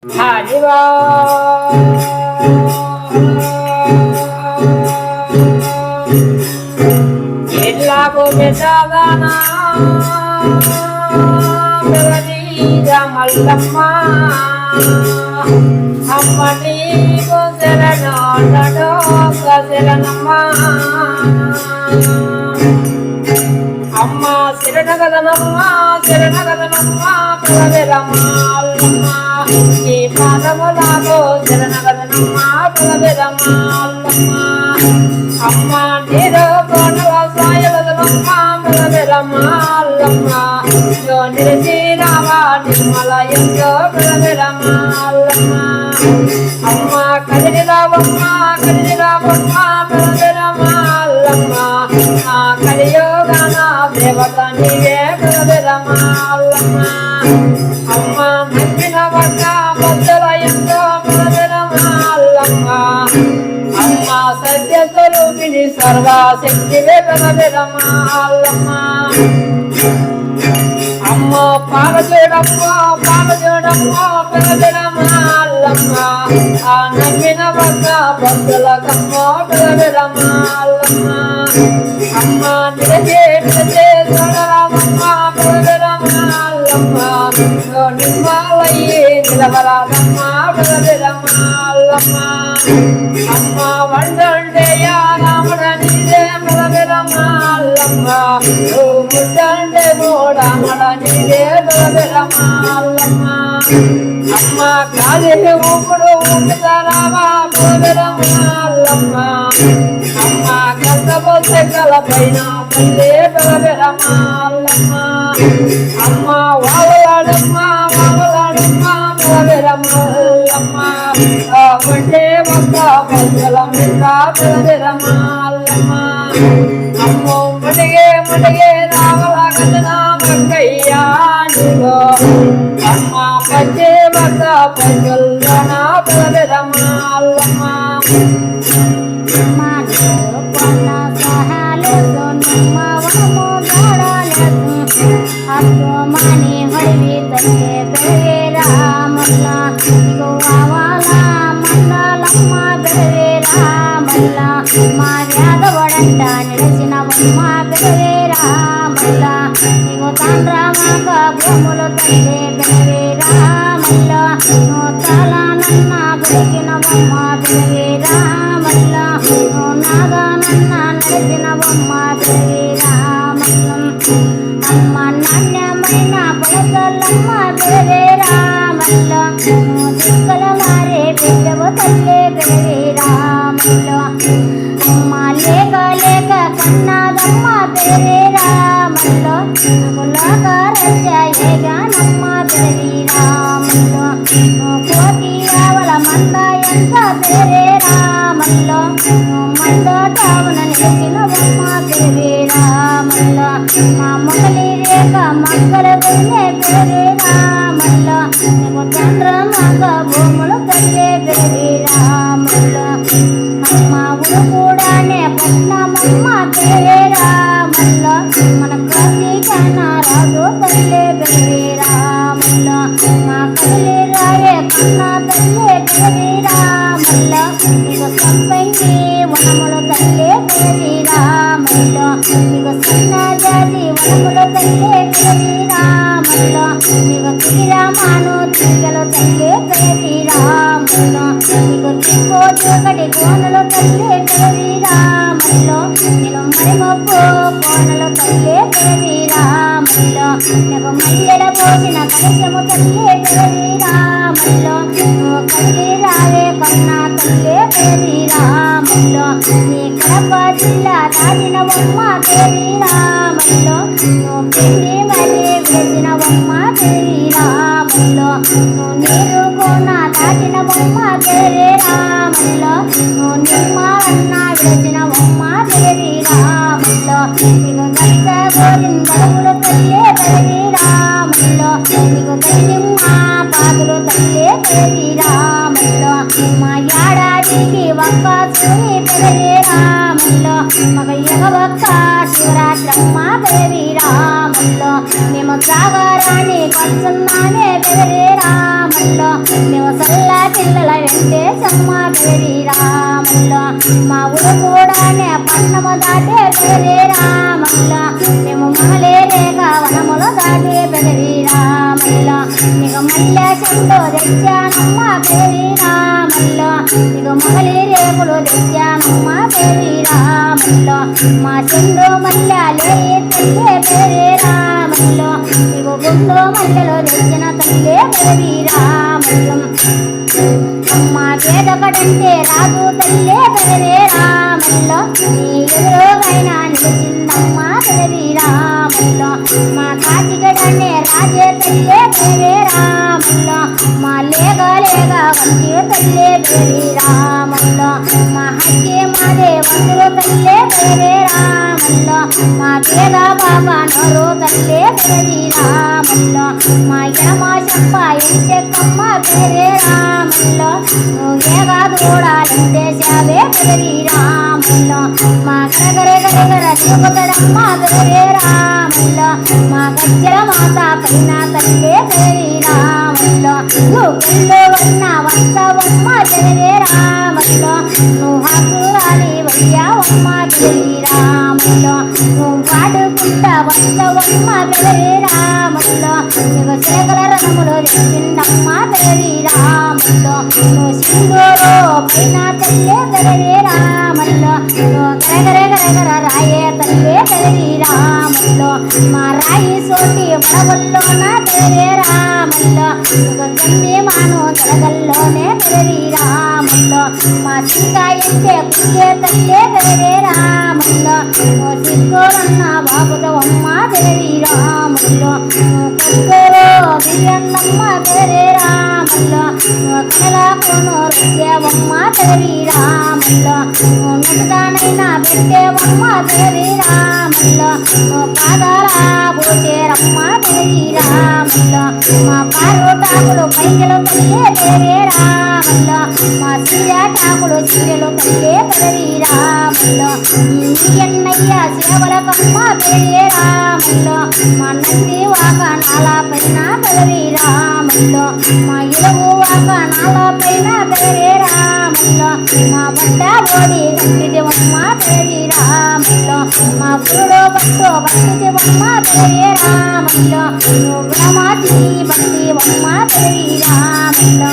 హరివా ఎల్లాకు పెద్దగానా మల్లమ్మ అమ్మ నీకు శరణో శరణమ్మ అమ్మ శరణగదనమ్మ శరణగదనమ్మ ప్రవేరమ్మ నీ పాదములాగో శరణగదనమ్మ ప్రవేరమ్మ అమ్మ నీరు కోటల సాయగదనమ్మ ప్రవేరమ్మ నిరసీరావా నిర్మల ఎంతో ప్రవేరమ్మ అమ్మ కదిలిరావమ్మ కదిలిరావమ్మ ప్రవేరమ్మ కలియోగాన దేవత నీవే ప్రవేరమ్మ అమ్మ నమ్మిన వద్ద బద్దల ఎంతో ప్రవేరమ్మ అమ్మ సత్యస్వరూపిణి సర్వశక్తివే ప్రవేరమ్మ అమ్మ పాలజోడమ్మ పాలజోడమ్మ ప్రవేరమ్మ ఆ నమ్మిన వద్ద బద్దల కమ్మ ప్రవేరమ్మ అమ్మ నిరజే నిరజే సోడరామమ్మ ప్రవేరమ్మ నిమ్మలయ్యే నిలవరాదమ్మ ప్రవేరమ్మ అమ్మ వండండేయ రాముడ నీదే ప్రవేరమ్మ ముద్దండే మోడమడ నీదే ప్రవేరమ్మ అమ్మ కాళీ ఊపుడు ఊపుతారావా ప్రవేరమ్మ అమ్మ కష్టపోతే కలపైన పల్లె ప్రవేరమ్మ అమ్మ వావలాడమ్మ వావలాడమ్మ ప్రవేరమ్మ వంటే ఒక్క పచ్చల మీద ప్రవేరమ్మ అమ్మ మడిగే మడిగే రావల కదనా మక్కయ్యా అమ్మ పచ్చే ఒక్క పచ్చల్లోన ప్రవేరమ్మ మాయాదవడంట నిలిచిన బొమ్మ పెరవేరామల్ల నీకు తాండ్రామాక భూములు తల్లి పెరవేరామల్ల నో తాళనన్న పెరిగిన బొమ్మ పెరవేరామల్ల నో నాగానన్న నడిచిన బొమ్మ పెరవేరామల్ల అమ్మ నాణ్యమైన పొలకల్లమ్మ పెరవేరామల్ల నో దిక్కల మారే పెద్దవ తల్లి పెరవేరామల్ల అమ్మ లేక లేక కన్నాదమ్మ పెరవేరామల్లో కులాకారయ్యగానమ్మ పెరవేరామల్లో కోటి ఆవల మంద ఎంత పెరవేరామల్లో మందోటావున నిలిచిన బొమ్మ పెరవేరామల్లో మా మొగలి రేఖ మక్కల గురినే పెరవేరామల్లో నీకు చంద్రమగ భూములు తల్లి పెరవేరామల్లో అమ్మ ఉడుకూడానే పట్నమమ్మ పెరవేరామల్లో మన కాశీకన రాజు తల్లి పెరవేరామల్లో మా కదిలి రాయే కన్నా తల్లి పెరవేరామల్లో నీకు సంపంగి వనములు తల్లి పెరవేరామల్లో నీకు సన్న జాతి వనములు తల్లి పెరవేరామల్లో నీకు తిరిరామాను తిరిగలు తల్లి పెరవేరామల్లో నీకు తిక్కో చోకటి కోనలు తల్లి పెరవేరామల్లో నేను మరిమప్పు కోనలు తల్లి పెరవేరామల్లో నీకు మల్లెల పోసిన కలశము తల్లి పెరవేరామల్లో నువ్వు కదిలి రావే కన్నా తల్లి పెరవేరామల్లో నీ కడప జిల్లా దాటిన బొమ్మ పెరవేరామల్లో నువ్వు పిండి మరి వేసిన బొమ్మ పెరవేరామల్లో నువ్వు నీరు కోన దాటిన బొమ్మ పెరవేరామల్లో నువ్వు నిమ్మ అన్న వేసిన బొమ్మ పెరవేరామల్లో నీకు గట్ట గోరిందములు తల్లి పెరవేరామల్లో నీకు కన్నిమ్మ పాదులు తల్లి పెరవేరామల్లో మా ఏడాదికి ఒక్క సూరి పెరవేరామల్లో మగ ఎగవక్క శివరాత్రమ్మ పెరవేరామల్లో మేము జాగరాని కొడుతున్నానే పెరవేరామ రాముల్లో మేము సల్ల పిల్లల వెంకటేశమ్మ పెదవి రాముల్లో మా ఊరు కూడానే పట్టణము దాటే పెదవి రాముల్లో మేము మహలేరేగ వనములు దాటే పెదవి రాముల్లో నీకు మల్లె చెట్టు తెచ్చానమ్మ పెదవి రాముల్లో నీకు మహలి రేపులు తెచ్చానమ్మ పెదవి రాముల్లో మా చెండు మల్లెలే తల్లే పెదవి రాముల్లో నీకు గుండు మల్లెలు తెచ్చిన తల్లే పెదవి రాముల్లో అమ్మ పేదొకటంటే రాజు తల్లే పెదవి రాముల్లో నీ ఎదురుగైనా నిలిచిందమ్మ పెదవి రాముల్లో మా కాటిగడనే రాజే తల్లే పెదవి రాముల్లో మా లేగ లేగ వంటి తల్లే పెదవి రాముల్లో మా హక్కి మాదే వంతులు తల్లే పెదవి రాముల్లో మా పేద బాబా నోరు తల్లే పెదవి రాముల్లో మా యమ చెప్ప ఎంచెక్కమ్మ పెదవి రాముల్లో నువ్వేగా దూడాలంటే శావే పెదవి రాముల్లో మా గరగర తిరుగుతడమ్మ పెదవి రాముల్లో మా గజ్జల మాత పైన తల్లే పెదవి రాముల్లో నువ్వు వన్న వస్తవమ్మ పెదవి రాముల్లో నువ్వు హక్కురాలి వయ్యావమ్మ పెదవి రాముల్లో నువ్వు వాడుకుంటా వస్తవమ్మ పెదవి రాముల్లో నీకు చిలకల రణములు తెచ్చిందమ్మ పెదవి రాముల్లో నువ్వు సింగూరు పైన తల్లే పెదవి రాముల్లో నువ్వు గరగర రాయే తల్లే పెదవి రాముల్లో మా రాయి సోటి పడవల్లోన పెదవి రాముల్లో నీకు జమ్మి మాను తలగల్లోనే పెదవి రాముల్లో మా చింకాయింటే కుండే తల్లే పెదవి రాముల్లో నువ్వు సిగ్గోరన్న బాబుదవమ్మ పెదవి రాముల్లో నువ్వు కక్కరు బియ్యన్నమ్మ పెదవి రాముల్లో నువ్వు కళలాకును రుద్దేవమ్మ పెదవి రాముల్లో నువ్వు నటుదానైనా పెట్టేవమ్మ పెదవి రాముల్లో నువ్వు పాదాల బూచేరమ్మ పెదవి రాముల్లో మా పారోటాకులు పైకలు తల్లే పెదవి రాముల్లో మా సీరాటాకులు చీరలు తల్లే పెదవి రాముల్లో ఎన్నయ్య సేవలకమ్మ పెదవి రాముల్లో మా నంది వాకనాల పైన పెదవి రాముల్లో మా ఇరుగు వాకనాల పైన పెదవి రాముల్లో మా బట్ట బోడి కట్టిదివమ్మ పెదవి రాముల్లో మా గురుడు పట్టు పట్టిదివమ్మ పెదవి రాముల్లో నువ్వు గుణమాతి భక్తివమ్మ పెదవి రాముల్లో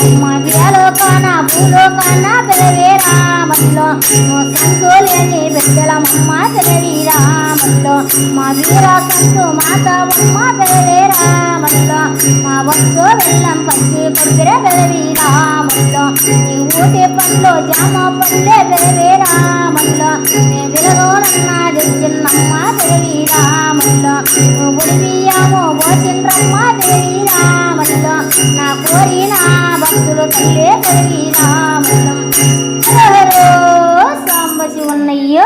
అమ్మ వ్యాలోకాన భూలోకాన పెదవి రాముల్లో నువ్వు సంతులేని బిడ్డలమ్మ పెదవి రాముల్లో మా వీర సంతు మాతవమ్మ పెదవి రాముల్లో మా వస్తు వెళ్ళం పచ్చి కొబ్బరి పెదవి రాముల్లో నీ ఊటి పండ్లు జామ పండ్లే పెదవి రాముల్లో నీ విలగోనన్న దిచ్చిన్నమ్మ పెదవి రాముల్లో నువ్వు బియ్యము పోసిండ్రమ్మ పెదవి రాముల్లో నా కోరిన భక్తులు తల్లే పెదవి రాముల్లో సాంబ శివన్నయ్య